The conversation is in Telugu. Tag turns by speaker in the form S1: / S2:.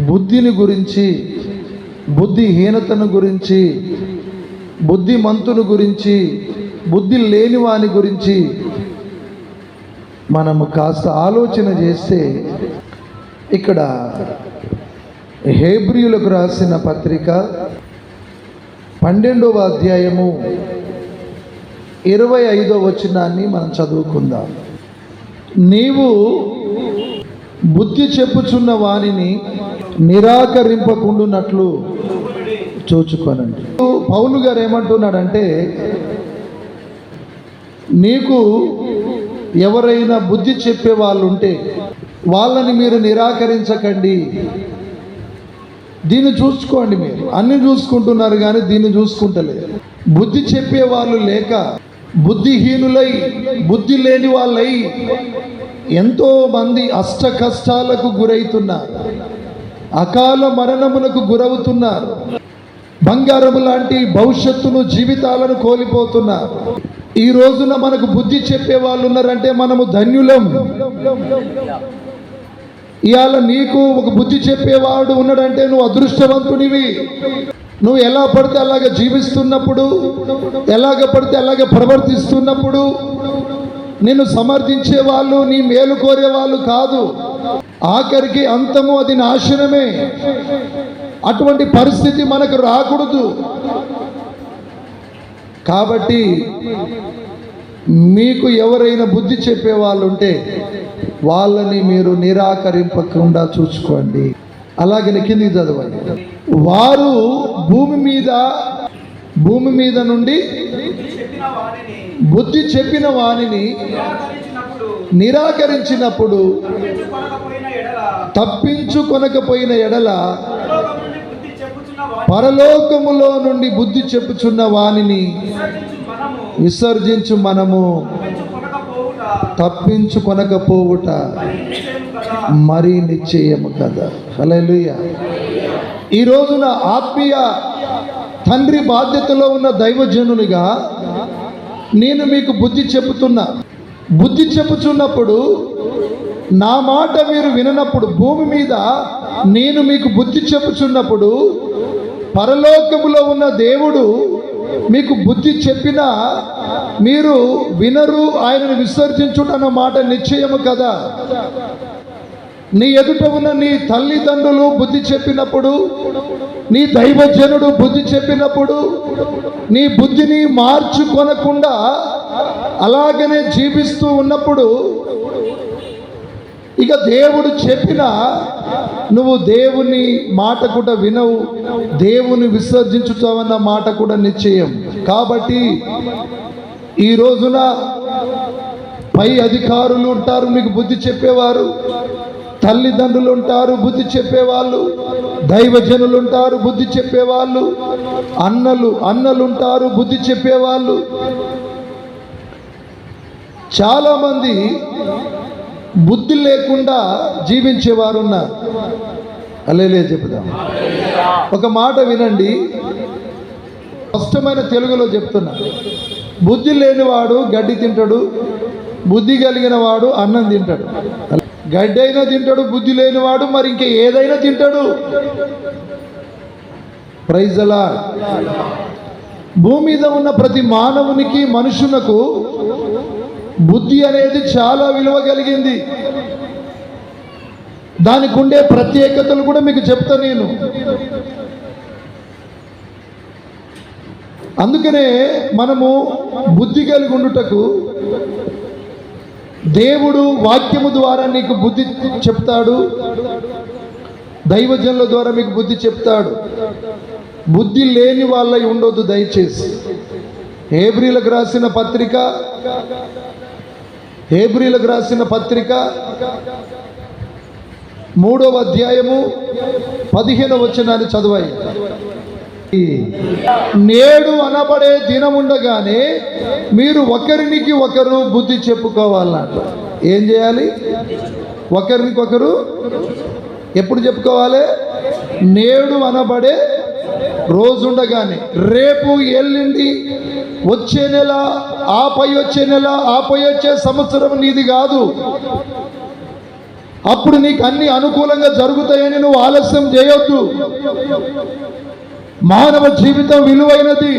S1: బుద్ధిని గురించి, బుద్ధిహీనతను గురించి, బుద్ధిమంతుని గురించి, బుద్ధి లేని వాని గురించి మనము కాస్త ఆలోచన చేస్తే, ఇక్కడ హెబ్రీయులకు రాసిన పత్రిక 12వ అధ్యాయము 25వ వచనాన్ని మనం చదువుకుందాం. నీవు బుద్ధి చెప్పుచున్న వానిని నిరాకరింపకుండునట్లు చూచుకోనండి. పౌలు గారు ఏమంటున్నాడంటే, నీకు ఎవరైనా బుద్ధి చెప్పే వాళ్ళు ఉంటే వాళ్ళని మీరు నిరాకరించకండి. దీన్ని చూసుకోండి. మీరు అన్ని చూసుకుంటున్నారు కానీ దీన్ని చూసుకుంటలేదు. బుద్ధి చెప్పే వాళ్ళు లేక బుద్ధిహీనులై, బుద్ధి లేని వాళ్ళై ఎంతో మంది అష్ట కష్టాలకు గురవుతున్నారు, అకాల మరణములకు గురవుతున్నారు, బంగారము లాంటి భవిష్యత్తును, జీవితాలను కోల్పోతున్నారు. ఈ రోజున మనకు బుద్ధి చెప్పే వాళ్ళు ఉన్నారంటే మనము ధన్యులం. ఇవాళ నీకు ఒక బుద్ధి చెప్పేవాడు ఉన్నాడంటే నువ్వు అదృష్టవంతుడివి. నువ్వు ఎలా పడితే అలాగే జీవిస్తున్నప్పుడు, ఎలాగ పడితే అలాగే ప్రవర్తిస్తున్నప్పుడు నిన్ను సమర్థించే వాళ్ళు, నీ మేలు కోరే వాళ్ళు కాదు. ఆఖరికి అంతము అది నాశనమే. అటువంటి పరిస్థితి మనకు రాకూడదు. కాబట్టి మీకు ఎవరైనా బుద్ధి చెప్పే వాళ్ళు ఉంటే వాళ్ళని మీరు నిరాకరింపకుండా చూసుకోండి. అలాగే కిందికి చదవండి. వారు భూమి మీద నుండి బుద్ధి చెప్పిన వానిని నిరాకరించినప్పుడు, తప్పించుకొనకపోయిన ఎడల పరలోకములో నుండి బుద్ధి చెప్పుచున్న వానిని విసర్జించు మనము తప్పించుకొనకపోవుట మరీ నిశ్చయము కదా. హల్లెలూయా. ఈ రోజున ఆత్మీయ తండ్రి బాధ్యతలో ఉన్న దైవజనునిగా నేను మీకు బుద్ధి చెప్పుతున్నా. బుద్ధి చెప్పుచున్నప్పుడు నా మాట మీరు విననప్పుడు, భూమి మీద నేను మీకు బుద్ధి చెప్పుచున్నప్పుడు పరలోకములో ఉన్న దేవుడు మీకు బుద్ధి చెప్పినా మీరు వినరు, ఆయనను విసర్జించుటన్న మాట నిశ్చయము కదా. నీ ఎదుట ఉన్న నీ తల్లిదండ్రులు బుద్ధి చెప్పినప్పుడు, నీ దైవజనుడు బుద్ధి చెప్పినప్పుడు నీ బుద్ధిని మార్చుకొనకుండా అలాగనే జీవిస్తూ ఉన్నప్పుడు ఇక దేవుడు చెప్పినా నువ్వు దేవుని మాట కూడా వినవు, దేవుని విసర్జించుతావన్న మాట కూడా నిశ్చయం. కాబట్టి ఈ రోజున పై అధికారులు ఉంటారు మీకు బుద్ధి చెప్పేవారు, తల్లిదండ్రులు ఉంటారు బుద్ధి చెప్పేవాళ్ళు, దైవజనులు ఉంటారు బుద్ధి చెప్పేవాళ్ళు, అన్నలు ఉంటారు బుద్ధి చెప్పేవాళ్ళు. చాలామంది బుద్ధి లేకుండా జీవించేవారు ఉన్నారు. హల్లెలూయా చెప్దాం. ఒక మాట వినండి, స్పష్టమైన తెలుగులో చెప్తున్నా. బుద్ధి లేనివాడు గడ్డి తింటాడు, బుద్ధి కలిగిన వాడు అన్నం తింటాడు. గడ్డి అయినా తింటాడు, బుద్ధి లేనివాడు మరి ఇంకా ఏదైనా తింటాడు. Praise the Lord. భూమి మీద ఉన్న ప్రతి మానవునికి, మనుషులకు బుద్ధి అనేది చాలా విలువ కలిగింది. దానికి ఉండే ప్రత్యేకతలు కూడా మీకు చెప్తా నేను. అందుకనే మనము బుద్ధి కలిగి ఉండుటకు దేవుడు వాక్యము ద్వారా నీకు బుద్ధి చెప్తాడు, దైవజనుల ద్వారా మీకు బుద్ధి చెప్తాడు. బుద్ధి లేని వాళ్ళై ఉండొద్దు దయచేసి. హెబ్రీయులకు రాసిన పత్రిక 3వ అధ్యాయము 15వ వచనాన్ని చదవాలి. నేడు అనబడే దినముండగానే మీరు ఒకరికి ఒకరు బుద్ధి చెప్పుకోవాలన్నట. ఏం చేయాలి? ఒకరికొకరు ఎప్పుడు చెప్పుకోవాలి? నేడు అనబడే రోజుండగానే. రేపు, ఎల్లుండి, వచ్చే నెల, ఆపై వచ్చే నెల, ఆపై వచ్చే సంవత్సరం నీది కాదు. అప్పుడు నీకు అన్ని అనుకూలంగా జరుగుతాయని నువ్వు ఆలస్యం చేయొద్దు. మానవ జీవితం విలువైనది.